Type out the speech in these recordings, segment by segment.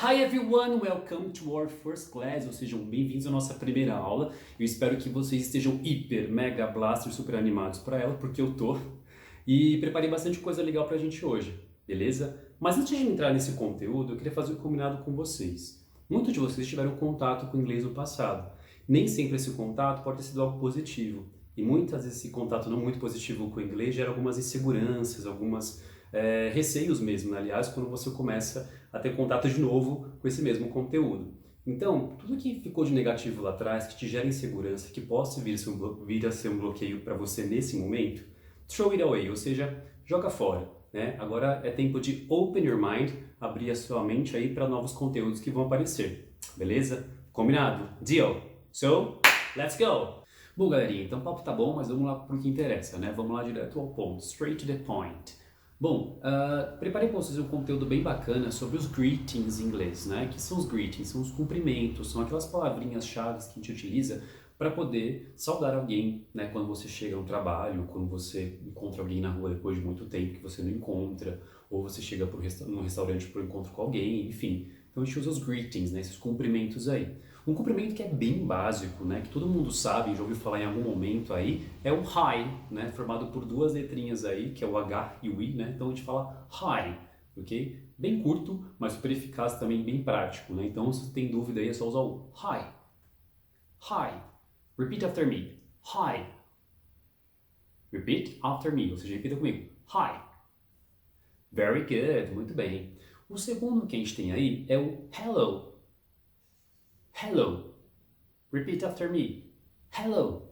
Hi everyone, welcome to our first class, ou sejam, bem-vindos à nossa primeira aula. Eu espero que vocês estejam hiper, mega, blaster, super animados para ela, porque eu tô. E preparei bastante coisa legal pra gente hoje, beleza? Mas antes de entrar nesse conteúdo, eu queria fazer um combinado com vocês. Muitos de vocês tiveram contato com o inglês no passado. Nem sempre esse contato pode ter sido algo positivo. E muitas vezes esse contato não muito positivo com o inglês gera algumas inseguranças, algumas receios mesmo, né? Aliás, quando você começa a ter contato de novo com esse mesmo conteúdo. Então, tudo que ficou de negativo lá atrás, que te gera insegurança, que possa vir a ser um bloqueio para você nesse momento, throw it away, ou seja, joga fora. Né? Agora é tempo de open your mind, abrir a sua mente aí para novos conteúdos que vão aparecer. Beleza? Combinado? Deal? So, let's go! Bom, galerinha, então o papo tá bom, mas vamos lá pro que interessa, né? Vamos lá direto ao ponto, straight to the point. Bom, preparei para vocês um conteúdo bem bacana sobre os greetings em inglês, né? Que são os greetings? São os cumprimentos, são aquelas palavrinhas-chave que a gente utiliza para poder saudar alguém, né? Quando você chega no trabalho, quando você encontra alguém na rua depois de muito tempo que você não encontra, ou você chega num restaurante para um encontro com alguém, enfim. Então a gente usa os greetings, né? Esses cumprimentos aí. Um cumprimento que é bem básico, né? Que todo mundo sabe, já ouviu falar em algum momento aí, é o hi, né? Formado por duas letrinhas aí, que é o H e o I, né? Então a gente fala hi, ok? Bem curto, mas super eficaz também, bem prático, né? Então se tem dúvida aí é só usar o hi. Hi. Repeat after me. Hi. Repeat after me, ou seja, repita comigo. Hi. Very good, muito bem. O segundo que a gente tem aí é o hello. Hello. Repeat after me. Hello.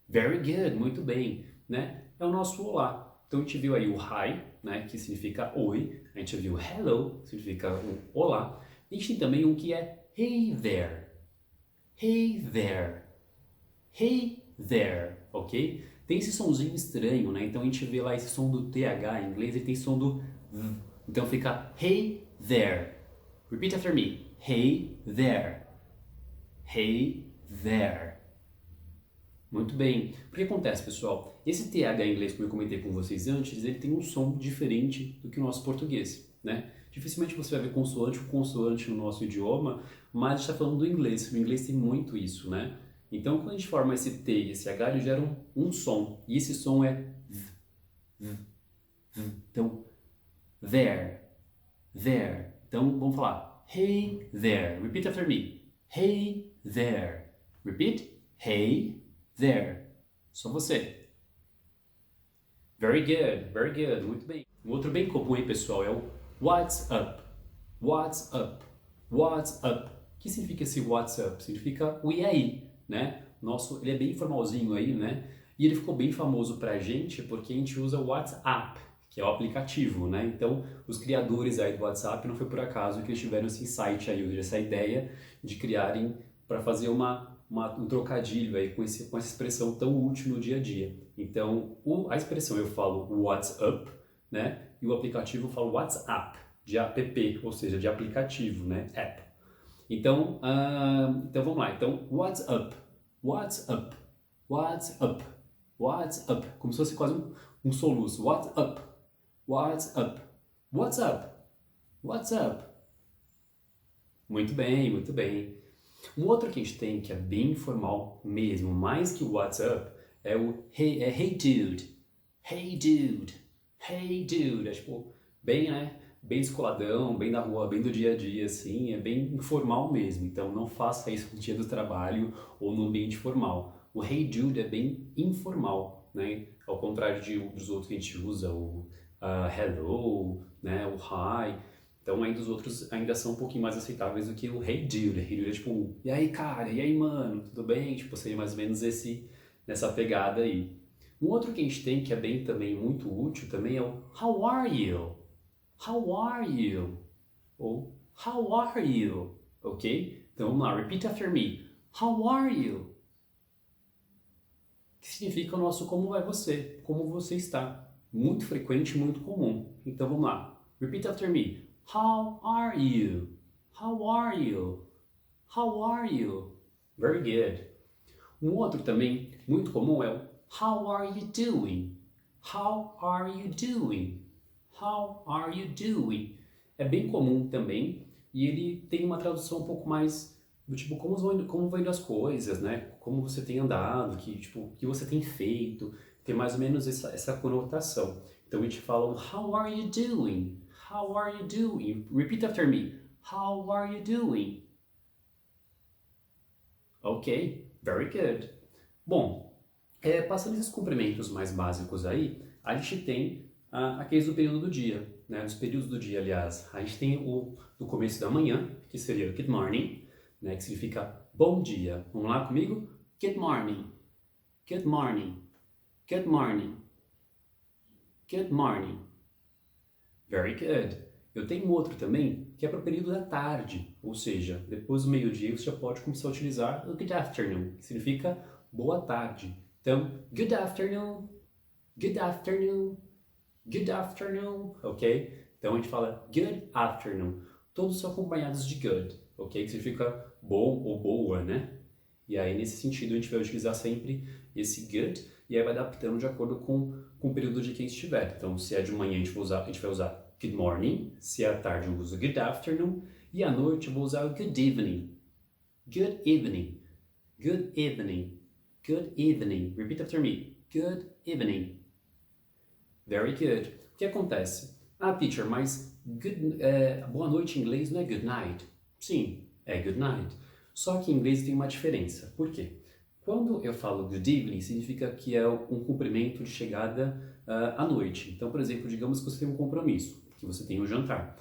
Very good, muito bem, né? É o nosso olá. Então a gente viu aí o hi, né, que significa oi. A gente viu hello, que significa um olá. A gente tem também um que é hey there. Hey there. Hey there, ok? Tem esse sonzinho estranho, né? Então a gente vê lá esse som do TH em inglês, ele tem som do V. Então fica hey there. Repeat after me. Hey there. Hey there. Muito bem. O que acontece, pessoal? Esse TH em inglês, como eu comentei com vocês antes, ele tem um som diferente do que o nosso português, né? Dificilmente você vai ver consoante com consoante no nosso idioma, mas a gente está falando do inglês. O inglês tem muito isso, né? Então, quando a gente forma esse T e esse H, eles geram um som. E esse som é V, V, V. Então, there, there. Então, vamos falar. Hey there. Repeat after me. Hey there. Repeat. Hey there. Só você. Very good, very good. Muito bem. Um outro bem comum aí, pessoal, é o what's up. What's up. What's up. O que significa esse what's up? Significa o e aí, né? Nosso, ele é bem formalzinho aí, né? E ele ficou bem famoso pra gente porque a gente usa o WhatsApp, que é o aplicativo, né? Então, os criadores aí do WhatsApp não foi por acaso que eles tiveram esse insight aí, essa ideia de criarem para fazer um trocadilho aí com essa expressão tão útil no dia a dia. Então, a expressão eu falo WhatsApp, né? E o aplicativo eu falo WhatsApp, de app, ou seja, de aplicativo, né? App. Então, então vamos lá. Então, what's up? What's up? What's up? What's up? Como se fosse quase um soluço. What's up? What's up? What's up? What's up? Muito bem, muito bem. Um outro que a gente tem que é bem informal mesmo, mais que o what's up, é o hey dude. Hey dude. Hey dude. É tipo, bem, né? Bem descoladão, bem da rua, bem do dia a dia, assim, é bem informal mesmo. Então não faça isso no dia do trabalho ou no ambiente formal. O hey dude é bem informal, né? Ao contrário dos outros que a gente usa, o hello, né? O hi. Então aí dos outros ainda são um pouquinho mais aceitáveis do que o hey dude. Hey dude é tipo, e aí cara, e aí mano, tudo bem? Tipo, seria mais ou menos nessa pegada aí. Um outro que a gente tem que é bem também muito útil também é o how are you? How are you? Ou how are you? Ok? Então vamos lá, repeat after me. How are you? Que significa o nosso como vai você, como você está. Muito frequente, muito comum. Então vamos lá, repeat after me. How are you? How are you? How are you? Very good. Um outro também muito comum é o how are you doing? How are you doing? How are you doing? é bem comum também e ele tem uma tradução um pouco mais do tipo como vão indo as coisas, né? Como você tem andado, o que você tem feito, tem mais ou menos essa conotação. Então a gente fala How are you doing? How are you doing? Repeat after me. How are you doing? Ok, very good. Bom, passando esses cumprimentos mais básicos aí, a gente tem aqueles do período do dia, né? Os períodos do dia, aliás. A gente tem o do começo da manhã, que seria o good morning, né? Que significa bom dia. Vamos lá comigo? Good morning, good morning, good morning, good morning. Very good. Eu tenho outro também que é para o período da tarde, ou seja, depois do meio-dia você já pode começar a utilizar o good afternoon, que significa boa tarde. Então, good afternoon, good afternoon, good afternoon, ok? Então a gente fala good afternoon. Todos são acompanhados de good, ok? Que significa bom ou boa, né? E aí, nesse sentido, a gente vai utilizar sempre esse good e aí vai adaptando de acordo com o período de quem estiver. Então, se é de manhã, a gente vai usar good morning. Se é à tarde, eu uso good afternoon. E à noite, eu vou usar o good evening. Good evening. Good evening. Good evening. Repeat after me. Good evening. Very good. O que acontece? Ah, teacher, mas boa noite em inglês não é good night? Sim, é good night. Só que em inglês tem uma diferença. Por quê? Quando eu falo good evening, significa que é um cumprimento de chegada à noite. Então, por exemplo, digamos que você tem um compromisso, que você tem um jantar.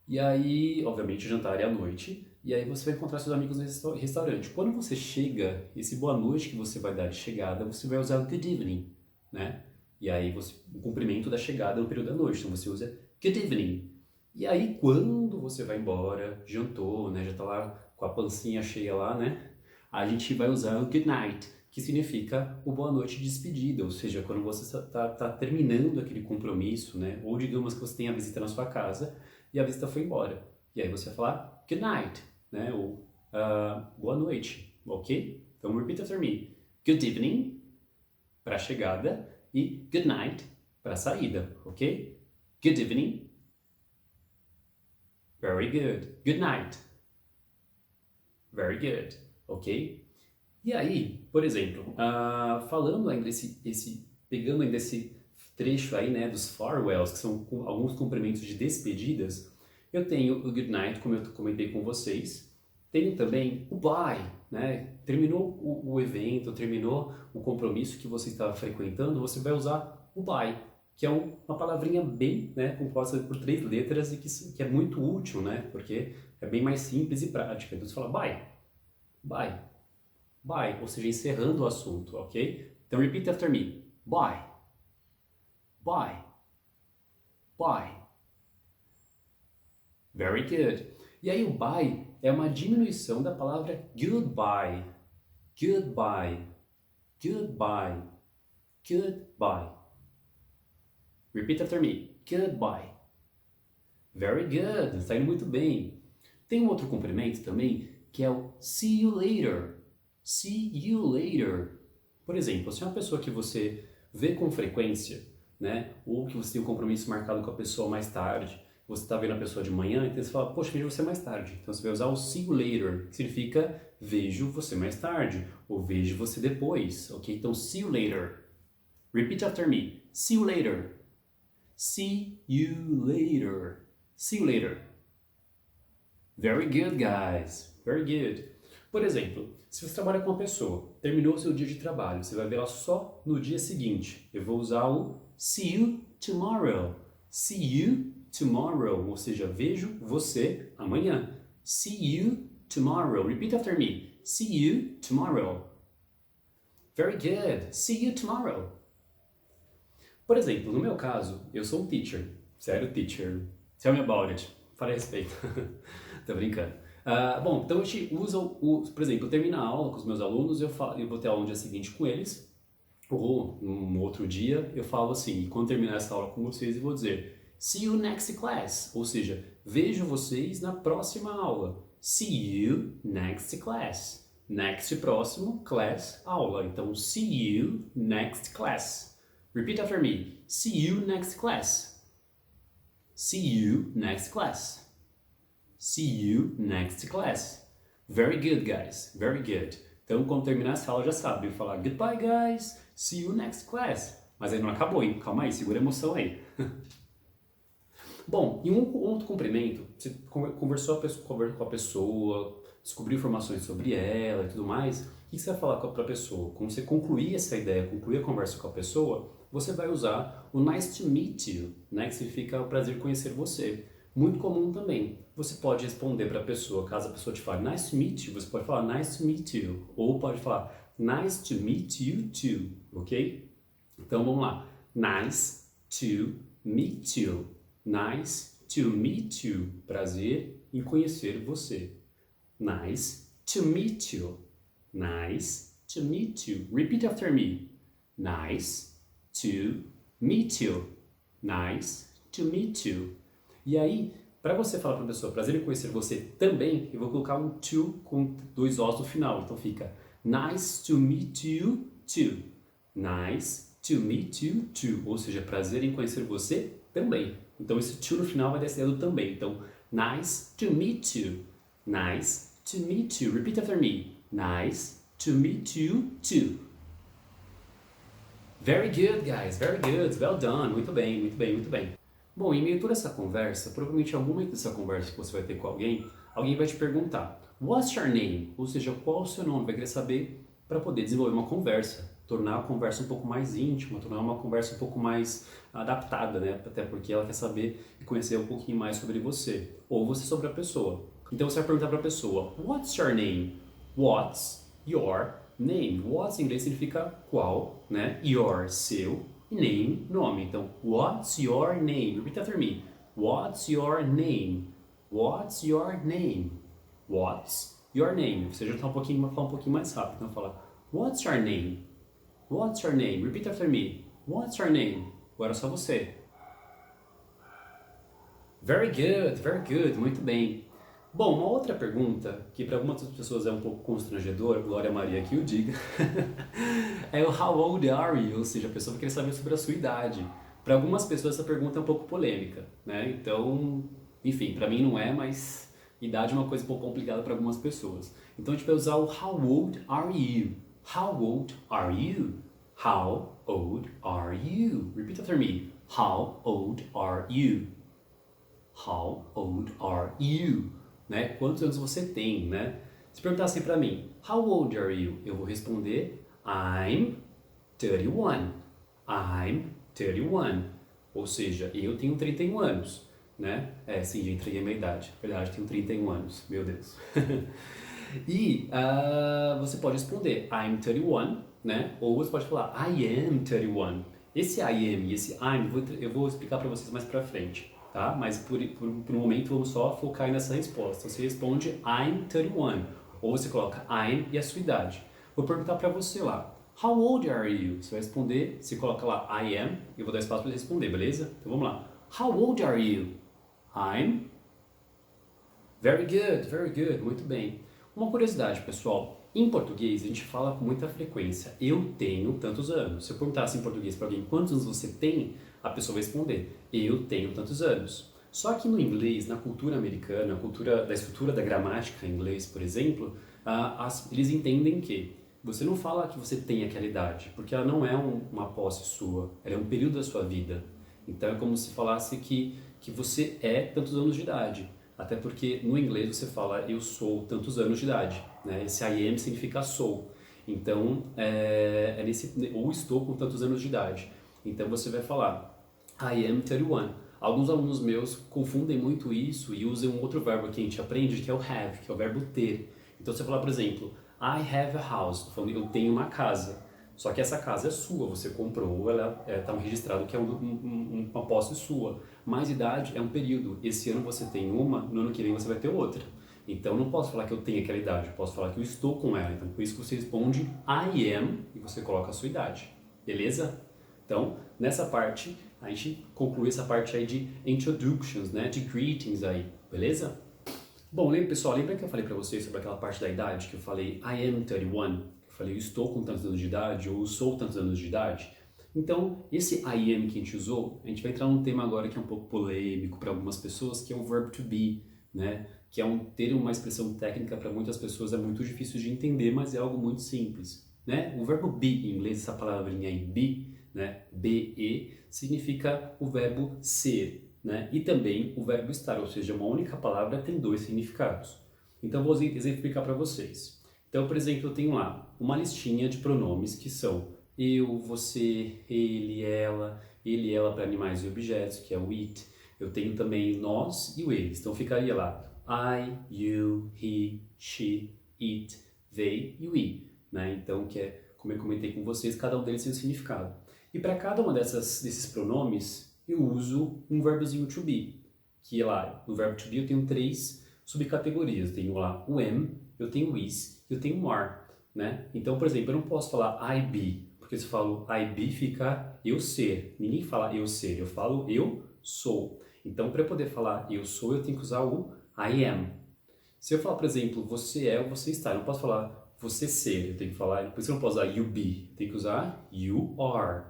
E aí, obviamente, o jantar é à noite, e aí você vai encontrar seus amigos no restaurante. Quando você chega, esse boa noite que você vai dar de chegada, você vai usar o good evening, né? E aí, o cumprimento da chegada no período da noite. Então, você usa good evening. E aí, quando você vai embora, jantou, né? Já tá lá com a pancinha cheia lá, né? A gente vai usar o good night, que significa o boa noite de despedida. Ou seja, quando você tá terminando aquele compromisso, né? Ou digamos que você tem a visita na sua casa e a visita foi embora. E aí você vai falar good night, né? Ou boa noite, ok? Então, repeat after me. Good evening, para a chegada, e good night para a saída, ok? Good evening. Very good. Good night. Very good, ok? E aí, por exemplo, falando ainda pegando ainda esse trecho aí, né, dos farewells, que são alguns cumprimentos de despedidas, eu tenho o good night, como eu comentei com vocês. Tenho também o bye, né? Terminou o evento, terminou o compromisso que você estava frequentando, você vai usar o bye, que é uma palavrinha bem, né, composta por 3 letras e que é muito útil, né? Porque é bem mais simples e prática. Então você fala bye, bye, bye, ou seja, encerrando o assunto, ok? Então repeat after me. Bye, bye, bye. Very good. E aí o bye é uma diminuição da palavra goodbye. Goodbye, goodbye, goodbye. Repeat after me. Goodbye. Very good. Está indo muito bem. Tem um outro cumprimento também que é o see you later. See you later. Por exemplo, se é uma pessoa que você vê com frequência, né? Ou que você tem um compromisso marcado com a pessoa mais tarde, você está vendo a pessoa de manhã, então você fala, poxa, vejo você mais tarde. Então você vai usar o see you later, que significa vejo você mais tarde, ou vejo você depois, ok? Então see you later. Repeat after me. See you later. See you later. See you later. Very good, guys. Very good. Por exemplo, se você trabalha com uma pessoa, terminou o seu dia de trabalho, você vai ver ela só no dia seguinte. Eu vou usar o see you tomorrow. See you tomorrow, ou seja, vejo você amanhã. See you tomorrow. Repeat after me. See you tomorrow. Very good. See you tomorrow. Por exemplo, no meu caso, eu sou um teacher. Sério, teacher. Tell me about it. Fale a respeito. Tô brincando. Bom, então a gente usa por exemplo, eu termino a aula com os meus alunos, eu vou ter aula no dia seguinte com eles, ou um outro dia eu falo assim, e quando terminar essa aula com vocês eu vou dizer see you next class, ou seja, vejo vocês na próxima aula. See you next class. Next, próximo, class, aula. Então, see you next class. Repeat after me. See you next class. See you next class. See you next class. Very good, guys. Very good. Então, quando terminar essa aula, já sabe. Falar goodbye, guys. See you next class. Mas aí não acabou, hein? Calma aí, segura a emoção aí. Bom, em um outro cumprimento, você conversou com a pessoa, descobriu informações sobre ela e tudo mais. O que você vai falar para a pessoa? Quando você concluir essa ideia, concluir a conversa com a pessoa, você vai usar o nice to meet you, né? Que significa o prazer em conhecer você. Muito comum também. Você pode responder para a pessoa, caso a pessoa te fale nice to meet you, você pode falar nice to meet you. Ou pode falar nice to meet you too, ok? Então vamos lá. Nice to meet you. Nice to meet you. Prazer em conhecer você. Nice to meet you. Nice to meet you. Repeat after me. Nice to meet you. Nice to meet you. E aí, para você falar para a pessoa, prazer em conhecer você também, eu vou colocar um to com 2 Os no final. Então fica nice to meet you too. Nice to meet you too. Ou seja, prazer em conhecer você também. Então esse to no final vai dar essa ideia do também. Então, nice to meet you. Nice to meet you. Repeat after me. Nice to meet you too. Very good, guys. Very good. Well done. Muito bem, muito bem, muito bem. Bom, em meio a toda essa conversa, provavelmente em algum momento dessa conversa que você vai ter com alguém vai te perguntar What's your name? Ou seja, qual o seu nome? Vai querer saber para poder desenvolver uma conversa, tornar a conversa um pouco mais íntima, tornar uma conversa um pouco mais adaptada, né? Até porque ela quer saber e conhecer um pouquinho mais sobre você, ou você sobre a pessoa. Então você vai perguntar para a pessoa What's your name? What's your name? What's em inglês significa qual, né? Your, seu. Name, nome. Então, what's your name? Repeat after me. What's your name? What's your name? What's your name? Você já está falar um pouquinho mais rápido. Então, fala, what's your name? What's your name? Repeat after me. What's your name? Agora é só você. Very good. Muito bem. Bom, uma outra pergunta, que para algumas pessoas é um pouco constrangedora, Glória Maria que o diga, é o how old are you? Ou seja, a pessoa vai querer saber sobre a sua idade. Para algumas pessoas essa pergunta é um pouco polêmica, né? Então, enfim, para mim não é, mas idade é uma coisa um pouco complicada para algumas pessoas. Então a gente vai usar o how old are you? How old are you? How old are you? Repeat after me. How old are you? How old are you? Né? Quantos anos você tem, né? Se perguntar assim pra mim, how old are you? Eu vou responder, I'm 31. I'm 31. Ou seja, eu tenho 31 anos, né? Sim, já entreguei a minha idade. Na verdade, tenho 31 anos. Meu Deus. E você pode responder, I'm 31, né? Ou você pode falar, I am 31. Esse I am e esse I'm, eu vou explicar pra vocês mais pra frente. Tá? Mas por um momento vamos só focar nessa resposta. Você responde I'm 31 ou você coloca I'm e a sua idade. Vou perguntar para você lá, how old are you? Você vai responder, você coloca lá I am e eu vou dar espaço para responder, beleza? Então vamos lá. How old are you? I'm very good, muito bem. Uma curiosidade, pessoal. Em português a gente fala com muita frequência. Eu tenho tantos anos. Se eu perguntasse em português para alguém quantos anos você tem, a pessoa vai responder, eu tenho tantos anos. Só que no inglês, na cultura americana, a cultura da estrutura da gramática em inglês, por exemplo, eles entendem que você não fala que você tem aquela idade, porque ela não é uma posse sua, ela é um período da sua vida. Então é como se falasse que você é tantos anos de idade. Até porque no inglês você fala eu sou tantos anos de idade, né? Esse I am significa sou. Então ou estou com tantos anos de idade. Então você vai falar I am 31. Alguns alunos meus confundem muito isso e usam um outro verbo que a gente aprende, que é o have, que é o verbo ter. Então você fala, por exemplo, I have a house, tô falando, eu tenho uma casa. Só que essa casa é sua, você comprou, ela está registrado que é uma posse sua. Mais idade é um período. Esse ano você tem uma, no ano que vem você vai ter outra. Então eu não posso falar que eu tenho aquela idade, eu posso falar que eu estou com ela. Então por isso que você responde I am e você coloca a sua idade. Beleza? Então, nessa parte, a gente conclui essa parte aí de introductions, né? De greetings aí, beleza? Bom, pessoal, lembra que eu falei pra vocês sobre aquela parte da idade, que eu falei I am 31? Eu falei eu estou com tantos anos de idade, ou eu sou tantos anos de idade? Então, esse I am que a gente usou, a gente vai entrar num tema agora que é um pouco polêmico para algumas pessoas, que é o verbo to be, né? Que é um termo, uma expressão técnica para muitas pessoas é muito difícil de entender, mas é algo muito simples, né? O verbo be em inglês, essa palavrinha aí, be, né? Be, significa o verbo ser, né? E também o verbo estar, ou seja, uma única palavra tem dois significados. Então vou exemplificar para vocês. Então, por exemplo, eu tenho lá uma listinha de pronomes que são eu, você, ele, ela para animais e objetos, que é o it. Eu tenho também nós e o eles. Então ficaria lá I, you, he, she, it, they e o we, né? Então, que é, como eu comentei com vocês, cada um deles tem um significado. E para cada uma desses pronomes, eu uso um verbozinho to be, que lá, no verbo to be eu tenho 3 subcategorias. Eu tenho lá o am, eu tenho o is e eu tenho o are, né? Então, por exemplo, eu não posso falar I be, porque se eu falo I be fica eu ser. Ninguém fala eu ser, eu falo eu sou. Então, para eu poder falar eu sou, eu tenho que usar o I am. Se eu falar, por exemplo, você é ou você está, eu não posso falar você ser, eu tenho que falar, por isso eu não posso usar you be, eu tenho que usar you are.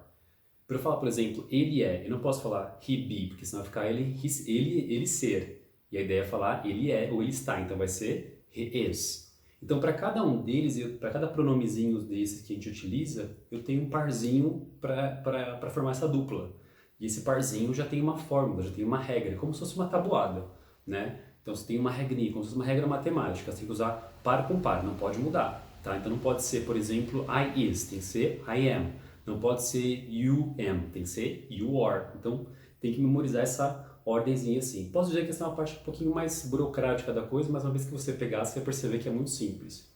Para eu falar, por exemplo, ele é, eu não posso falar he be, porque senão vai ficar ele ser. E a ideia é falar ele é ou ele está, então vai ser he is. Então, para cada um deles, para cada pronomezinho desses que a gente utiliza, eu tenho um parzinho para formar essa dupla. E esse parzinho já tem uma fórmula, já tem uma regra, como se fosse uma tabuada, né? Então, você tem uma regrinha, como se fosse uma regra matemática, você tem que usar par com par, não pode mudar, tá? Então, não pode ser, por exemplo, I is, tem que ser I am. Não pode ser you am, tem que ser you are. Então, tem que memorizar essa ordemzinha assim. Posso dizer que essa é uma parte um pouquinho mais burocrática da coisa, mas uma vez que você pegar, você vai perceber que é muito simples.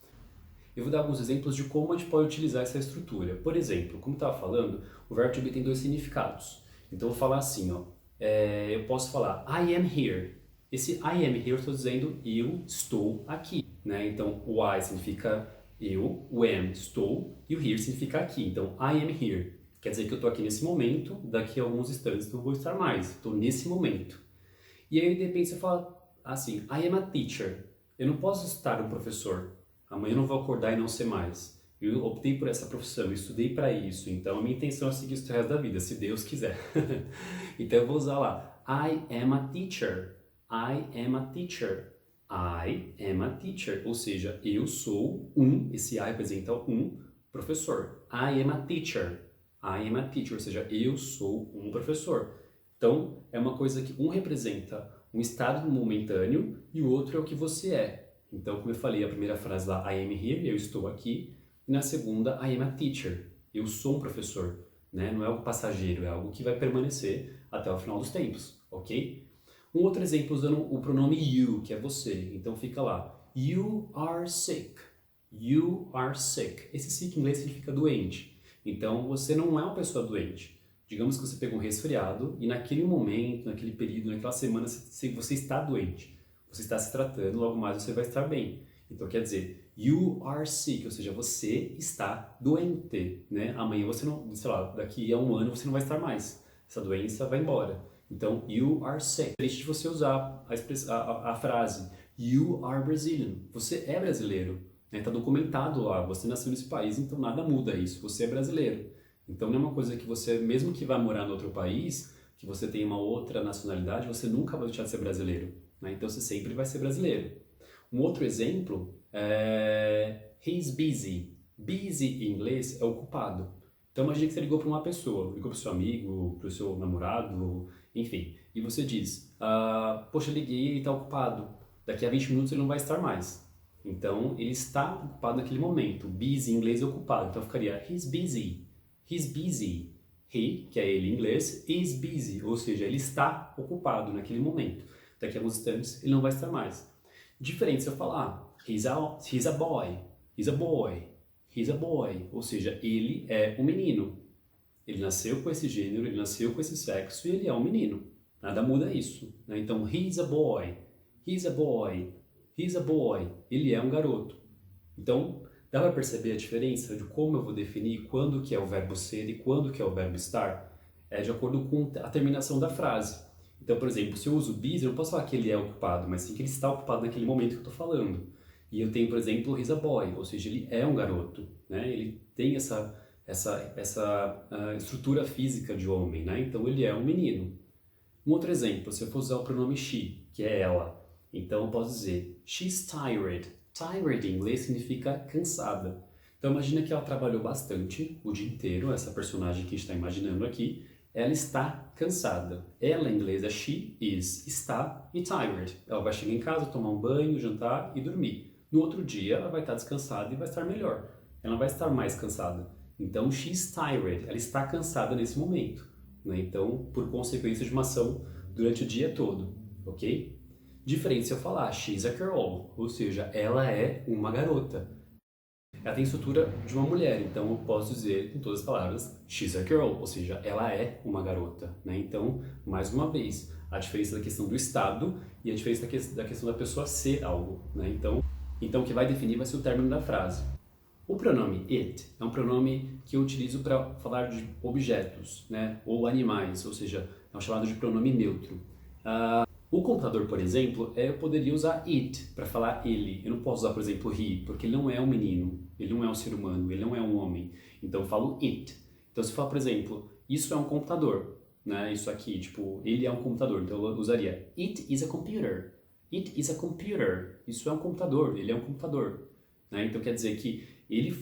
Eu vou dar alguns exemplos de como a gente pode utilizar essa estrutura. Por exemplo, como eu estava falando, o verbo to be tem 2 significados. Então, eu vou falar assim, ó, eu posso falar I am here. Esse I am here eu estou dizendo eu estou aqui, né? Então, o I significa eu, o am, estou, e o here significa aqui. Então, I am here. Quer dizer que eu estou aqui nesse momento, daqui a alguns instantes não vou estar mais. Estou nesse momento. E aí, de repente, você fala assim, I am a teacher. Eu não posso estar um professor. Amanhã eu não vou acordar e não ser mais. Eu optei por essa profissão, eu estudei para isso. Então, a minha intenção é seguir isso o resto da vida, se Deus quiser. Então, eu vou usar lá, I am a teacher. I am a teacher. I am a teacher, ou seja, eu sou esse I representa professor. I am a teacher. I am a teacher, ou seja, eu sou um professor. Então, é uma coisa que um representa um estado momentâneo e o outro é o que você é. Então, como eu falei, a primeira frase lá, I am here, eu estou aqui. E na segunda, I am a teacher, eu sou um professor. Né? Não é algo passageiro, é algo que vai permanecer até o final dos tempos, ok? Um outro exemplo usando o pronome you, que é você. Então fica lá, you are sick. You are sick. Esse sick em inglês significa doente. Então você não é uma pessoa doente. Digamos que você pegou um resfriado e naquele momento, naquele período, naquela semana, você está doente. Você está se tratando, logo mais você vai estar bem. Então quer dizer, you are sick, ou seja, você está doente. Né? Amanhã você não, sei lá, daqui a um ano você não vai estar mais. Essa doença vai embora. Então, you are sick. Deixe de você usar a frase you are Brazilian. Você é brasileiro. Está documentado lá. Você nasceu nesse país, então nada muda isso. Você é brasileiro. Então, não é uma coisa que você, mesmo que vá morar em outro país, que você tenha uma outra nacionalidade, você nunca vai deixar de ser brasileiro. Né? Então, você sempre vai ser brasileiro. Um outro exemplo é he's busy. Busy em inglês é ocupado. Então, imagine que você ligou para uma pessoa, ligou para o seu amigo, para o seu namorado, enfim, e você diz, poxa, liguei, ele está ocupado, daqui a 20 minutos ele não vai estar mais. Então, ele está ocupado naquele momento. Busy em inglês é ocupado, então ficaria he's busy, he's busy. He, que é ele em inglês, is busy, ou seja, ele está ocupado naquele momento. Daqui a alguns instantes ele não vai estar mais. Diferente se eu falar, he's a boy, he's a boy, he's a boy, ou seja, ele é um menino. Ele nasceu com esse gênero, ele nasceu com esse sexo e ele é um menino. Nada muda isso. Né? Então, he's a boy, he's a boy, he's a boy. Ele é um garoto. Então, dá para perceber a diferença de como eu vou definir quando que é o verbo ser e quando que é o verbo estar? É de acordo com a terminação da frase. Então, por exemplo, se eu uso busy, eu não posso falar que ele é ocupado, mas sim que ele está ocupado naquele momento que eu estou falando. E eu tenho, por exemplo, he's a boy, ou seja, ele é um garoto. Né? Ele tem essa estrutura física de homem, né? Então ele é um menino. Um outro exemplo, se eu for usar o pronome she, que é ela. Então eu posso dizer she's tired. Tired em inglês significa cansada. Então imagina que ela trabalhou bastante o dia inteiro, essa personagem que a gente está imaginando aqui, ela está cansada. Ela em inglês é she is, está e tired. Ela vai chegar em casa, tomar um banho, jantar e dormir. No outro dia ela vai estar descansada e vai estar melhor. Ela vai estar mais cansada. Então she's tired, ela está cansada nesse momento, né? Então, por consequência de uma ação durante o dia todo, ok? Diferente se eu falar she's a girl, ou seja, ela é uma garota. Ela tem estrutura de uma mulher, então eu posso dizer com todas as palavras she's a girl, ou seja, ela é uma garota, né? Então, mais uma vez, a diferença da questão do estado e a diferença da questão da pessoa ser algo, né? Então o que vai definir vai ser o término da frase. O pronome it é um pronome que eu utilizo para falar de objetos, né, ou animais, ou seja, é um chamado de pronome neutro. O computador, por exemplo, eu poderia usar it para falar ele. Eu não posso usar, por exemplo, he, porque ele não é um menino, ele não é um ser humano, ele não é um homem. Então eu falo it. Então se eu falar, por exemplo, isso é um computador, né, isso aqui, tipo, ele é um computador, então eu usaria it is a computer. It is a computer. Isso é um computador, ele é um computador. Né? Então quer dizer que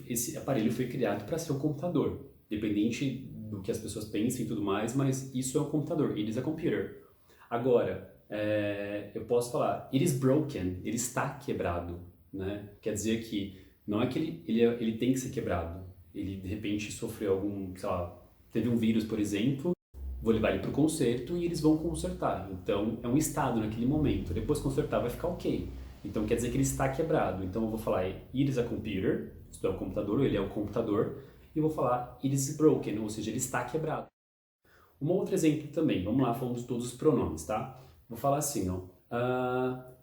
esse aparelho foi criado para ser um computador, dependente do que as pessoas pensem e tudo mais, mas isso é um computador, it is a computer. Agora, eu posso falar, it is broken, ele está quebrado, né? Quer dizer que não é que ele tem que ser quebrado, ele de repente sofreu algum, sei lá, teve um vírus, por exemplo, vou levar ele para o conserto e eles vão consertar. Então, é um estado naquele momento. Depois consertar vai ficar ok. Então, quer dizer que ele está quebrado. Então, eu vou falar it is a computer, isto é um computador, ou ele é um computador, e vou falar it is broken, ou seja, ele está quebrado. Um outro exemplo também, vamos lá, falando de todos os pronomes, tá? Vou falar assim, ó.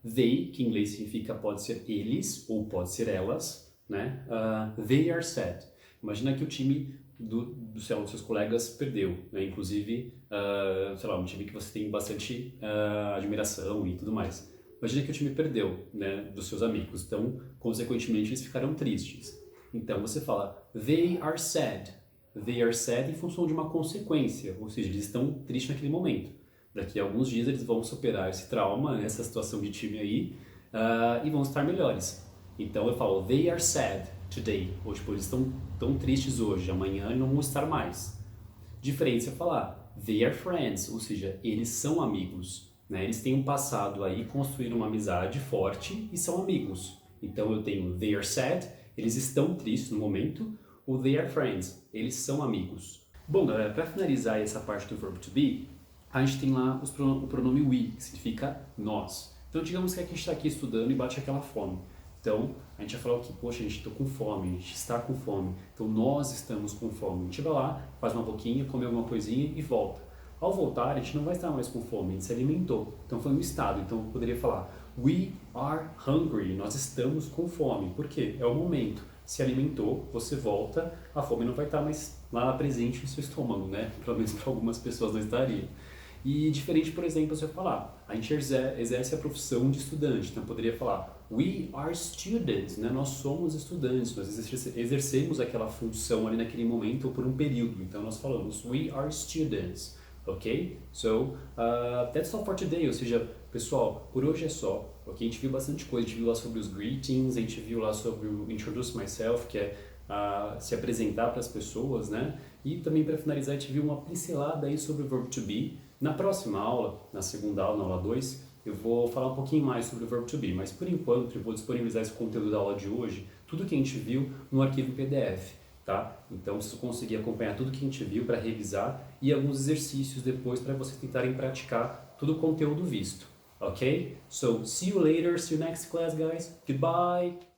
They, que em inglês significa pode ser eles, ou pode ser elas, né? They are sad. Imagina que o time dos seus colegas perdeu, né? Inclusive, sei lá, um time que você tem bastante admiração e tudo mais. Imagina que o time perdeu, né, dos seus amigos, então, consequentemente, eles ficaram tristes. Então, você fala, they are sad. They are sad em função de uma consequência, ou seja, eles estão tristes naquele momento. Daqui a alguns dias eles vão superar esse trauma, essa situação de time aí, e vão estar melhores. Então, eu falo, they are sad today, ou tipo, eles estão tão tristes hoje, amanhã não vão estar mais. Diferente se eu falar, they are friends, ou seja, eles são amigos. Né? Eles têm um passado aí, construíram uma amizade forte e são amigos. Então eu tenho they are sad, eles estão tristes no momento, ou they are friends, eles são amigos. Bom, galera, para finalizar essa parte do verbo to be, a gente tem lá o pronome we, que significa nós. Então digamos que a gente está aqui estudando e bate aquela fome. Então a gente vai falar que, poxa, a gente está com fome, a gente está com fome. Então nós estamos com fome. A gente vai lá, faz uma boquinha, come alguma coisinha e volta. Ao voltar, a gente não vai estar mais com fome, a gente se alimentou. Então foi um estado. Então eu poderia falar we are hungry, nós estamos com fome. Por quê? É o momento. Se alimentou, você volta, a fome não vai estar mais lá presente no seu estômago, né? Pelo menos para algumas pessoas não estaria. E diferente, por exemplo, se eu falar, a gente exerce a profissão de estudante, então eu poderia falar we are students, né? Nós somos estudantes, nós exercemos aquela função ali naquele momento ou por um período, então nós falamos we are students. Ok? So, that's all for today. Ou seja, pessoal, por hoje é só. Ok? A gente viu bastante coisa. A gente viu lá sobre os greetings, a gente viu lá sobre o introduce myself, que é se apresentar para as pessoas, né? E também para finalizar, a gente viu uma pincelada aí sobre o verbo to be. Na próxima aula, na segunda aula, na aula 2, eu vou falar um pouquinho mais sobre o verbo to be, mas por enquanto eu vou disponibilizar esse conteúdo da aula de hoje, tudo que a gente viu no arquivo PDF. Tá? Então, se você conseguir acompanhar tudo que a gente viu para revisar e alguns exercícios depois para vocês tentarem praticar todo o conteúdo visto, ok? So, see you later, see you next class, guys. Goodbye!